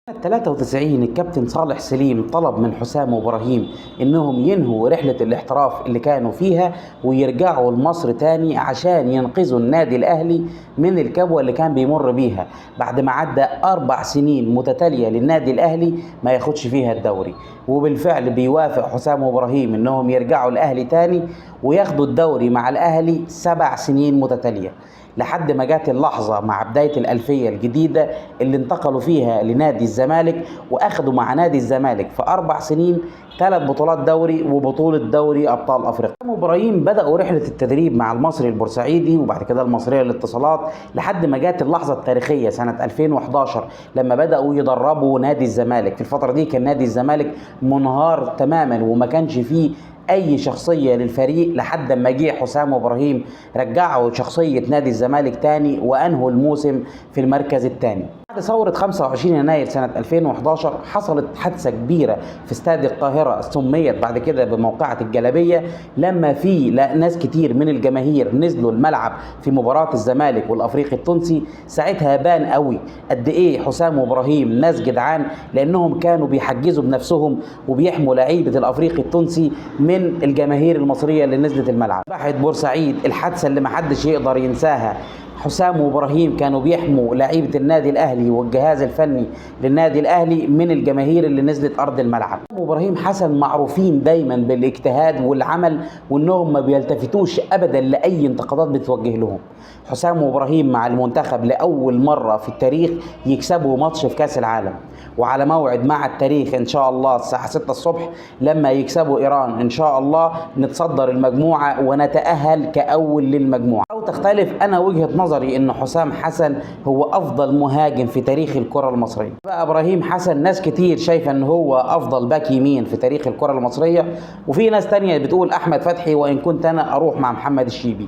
سنة 93 الكابتن صالح سليم طلب من حسام وابراهيم انهم ينهوا رحلة الاحتراف اللي كانوا فيها ويرجعوا لمصر تاني عشان ينقذوا النادي الاهلي من الكبوة اللي كان بيمر بيها بعد ما عدى 4 سنين متتالية للنادي الاهلي ما ياخدش فيها الدوري. وبالفعل بيوافق حسام وابراهيم انهم يرجعوا الاهلي تاني وياخدوا الدوري مع الاهلي 7 سنين متتالية لحد ما جات اللحظة مع بداية الألفية الجديدة اللي انتقلوا فيها لنادي الزمالك وأخدوا مع نادي الزمالك في 4 سنين 3 بطولات دوري وبطولة دوري أبطال أفريقيا. إبراهيم بدأوا رحلة التدريب مع المصري البورسعيدي وبعد كده المصرية للاتصالات لحد ما جات اللحظة التاريخية سنة 2011 لما بدأوا يدربوا نادي الزمالك. في الفترة دي كان نادي الزمالك منهار تماما وما كانش فيه اي شخصيه للفريق لحد ما جه حسام وابراهيم رجعوا شخصيه نادي الزمالك تاني وانهوا الموسم في المركز الثاني. بعد ثوره 25 يناير سنه 2011 حصلت حادثه كبيره في استاد القاهره سميت بعد كده بموقعه الجلابيه لما في ناس كتير من الجماهير نزلوا الملعب في مباراه الزمالك والافريقي التونسي. ساعتها بان قوي قد ايه حسام وابراهيم ناس جدعان لانهم كانوا بيحجزوا بنفسهم وبيحموا لعيبه الافريقي التونسي من الجماهير المصريه اللي نزلت الملعب. راحت بورسعيد الحادثه اللي محدش يقدر ينساها. حسام وابراهيم كانوا بيحموا لعيبه النادي الاهلي والجهاز الفني للنادي الاهلي من الجماهير اللي نزلت ارض الملعب. وابراهيم حسن معروفين دايما بالاجتهاد والعمل وانهم ما بيلتفتوش ابدا لاي انتقادات بتوجه لهم. حسام وابراهيم مع المنتخب لاول مره في التاريخ يكسبوا ماتش في كاس العالم وعلى موعد مع التاريخ ان شاء الله الساعه 6 الصبح لما يكسبوا ايران ان شاء الله نتصدر المجموعه ونتاهل كاول للمجموعه. او تختلف انا وجهه نظري ان حسام حسن هو افضل مهاجم في تاريخ الكره المصريه. بقى ابراهيم حسن ناس كتير شايفه ان هو افضل باك يمين في تاريخ الكره المصريه وفي ناس تانية بتقول احمد فتحي وان كنت انا اروح مع محمد الشيبي.